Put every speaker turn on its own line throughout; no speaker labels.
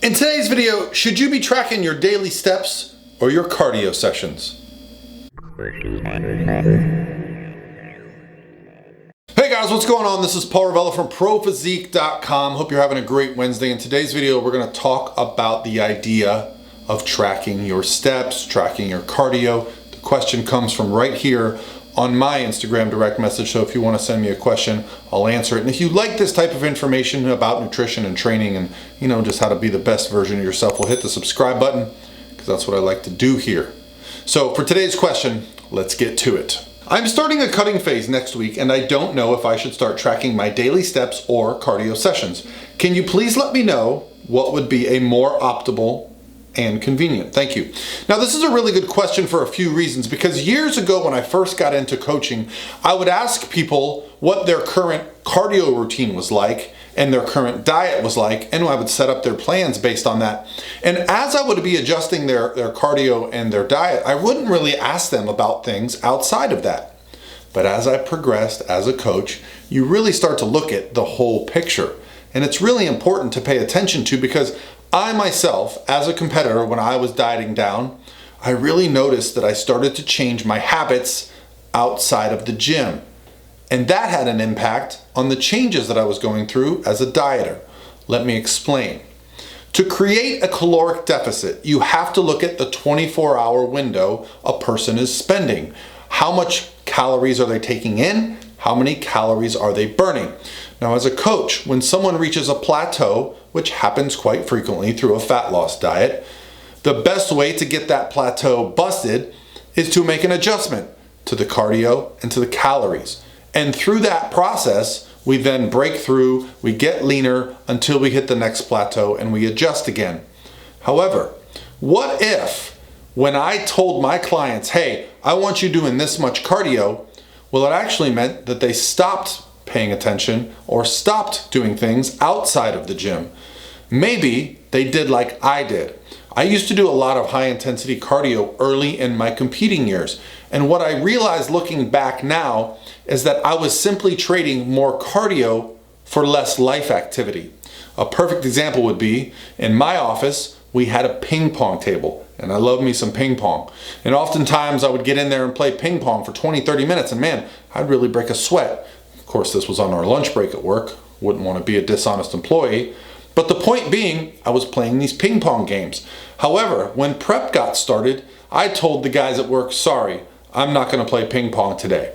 In today's video, should you be tracking your daily steps or your cardio sessions? Hey guys, what's going on? This is Paul Ravella from ProPhysique.com. Hope you're having a great Wednesday. In today's video, we're going to talk about the idea of tracking your steps, tracking your cardio. The question comes from right here on my Instagram direct message, so if you want to send me a question, I'll answer it. And if you like this type of information about nutrition and training and just how to be the best version of yourself, well, hit the subscribe button, because that's what I like to do here. So for today's question, let's get to it. I'm starting a cutting phase next week, and I don't know if I should start tracking my daily steps or cardio sessions. Can you please let me know what would be a more optimal and convenient? Thank you. Now, this is a really good question for a few reasons, because years ago when I first got into coaching, I would ask people what their current cardio routine was like and their current diet was like, and I would set up their plans based on that. And as I would be adjusting their cardio and their diet, I wouldn't really ask them about things outside of that. But as I progressed as a coach, you really start to look at the whole picture. And it's really important to pay attention to, because I myself, as a competitor, when I was dieting down, I really noticed that I started to change my habits outside of the gym. And that had an impact on the changes that I was going through as a dieter. Let me explain. To create a caloric deficit, you have to look at the 24-hour window a person is spending. How much calories are they taking in? How many calories are they burning? Now, as a coach, when someone reaches a plateau, which happens quite frequently through a fat loss diet, the best way to get that plateau busted is to make an adjustment to the cardio and to the calories. And through that process, we then break through, we get leaner until we hit the next plateau and we adjust again. However, what if when I told my clients, hey, I want you doing this much cardio, well, it actually meant that they stopped paying attention or stopped doing things outside of the gym. Maybe they did like I did. I used to do a lot of high intensity cardio early in my competing years. And what I realized looking back now is that I was simply trading more cardio for less life activity. A perfect example would be in my office, we had a ping pong table, and I love me some ping pong. And oftentimes I would get in there and play ping pong for 20, 30 minutes, and man, I'd really break a sweat. Of course, this was on our lunch break at work. Wouldn't want to be a dishonest employee. But the point being, I was playing these ping pong games. However, when prep got started, I told the guys at work, sorry, I'm not going to play ping pong today.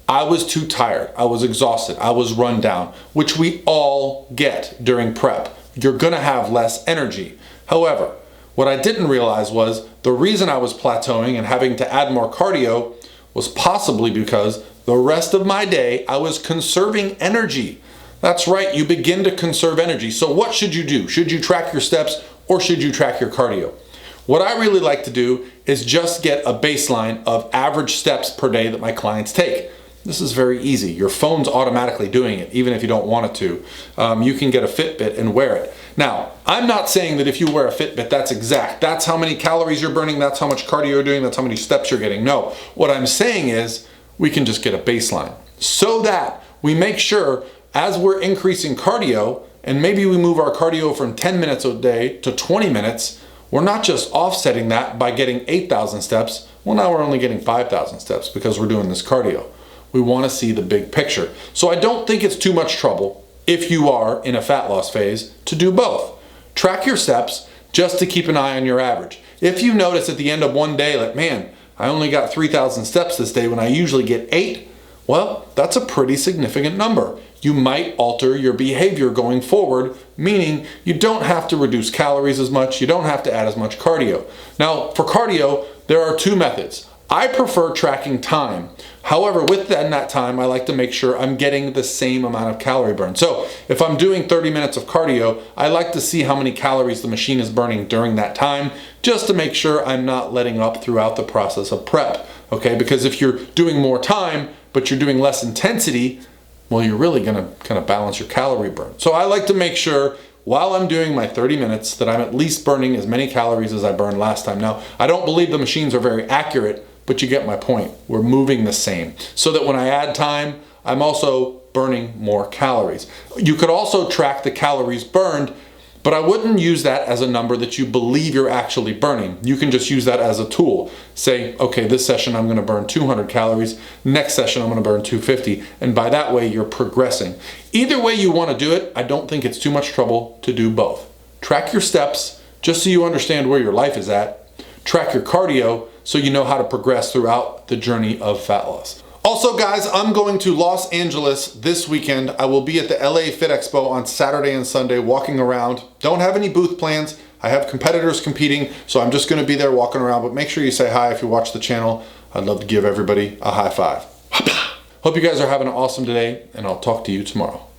I was too tired. I was exhausted. I was run down, which we all get during prep. You're going to have less energy. However, what I didn't realize was the reason I was plateauing and having to add more cardio was possibly because the rest of my day I was conserving energy. That's right, you begin to conserve energy. So what should you do? Should you track your steps or should you track your cardio? What I really like to do is just get a baseline of average steps per day that my clients take. This is very easy. Your phone's automatically doing it, even if you don't want it to. You can get a Fitbit and wear it. Now, I'm not saying that if you wear a Fitbit, that's exact. That's how many calories you're burning, that's how much cardio you're doing, that's how many steps you're getting. No, what I'm saying is we can just get a baseline so that we make sure as we're increasing cardio, and maybe we move our cardio from 10 minutes a day to 20 minutes, we're not just offsetting that by getting 8,000 steps. Well, now we're only getting 5,000 steps because we're doing this cardio. We want to see the big picture. So I don't think it's too much trouble, if you are in a fat loss phase, to do both. Track your steps just to keep an eye on your average. If you notice at the end of one day, like, man, I only got 3,000 steps this day when I usually get 8, well, that's a pretty significant number. You might alter your behavior going forward, meaning you don't have to reduce calories as much, you don't have to add as much cardio. Now, for cardio, there are two methods. I prefer tracking time. However, within that time, I like to make sure I'm getting the same amount of calorie burn. So if I'm doing 30 minutes of cardio, I like to see how many calories the machine is burning during that time, just to make sure I'm not letting up throughout the process of prep. Okay, because if you're doing more time, but you're doing less intensity, well, you're really gonna kind of balance your calorie burn. So I like to make sure while I'm doing my 30 minutes that I'm at least burning as many calories as I burned last time. Now, I don't believe the machines are very accurate, but you get my point. We're moving the same. So that when I add time, I'm also burning more calories. You could also track the calories burned But I wouldn't use that as a number that you believe you're actually burning. You can just use that as a tool. Say, okay, this session I'm gonna burn 200 calories, next session I'm gonna burn 250, and by that way you're progressing. Either way you wanna do it, I don't think it's too much trouble to do both. Track your steps, just so you understand where your life is at. Track your cardio, so you know how to progress throughout the journey of fat loss. Also guys, I'm going to Los Angeles this weekend. I will be at the LA Fit Expo on Saturday and Sunday walking around. Don't have any booth plans. I have competitors competing, so I'm just gonna be there walking around, but make sure you say hi if you watch the channel. I'd love to give everybody a high five. Hope you guys are having an awesome day, and I'll talk to you tomorrow.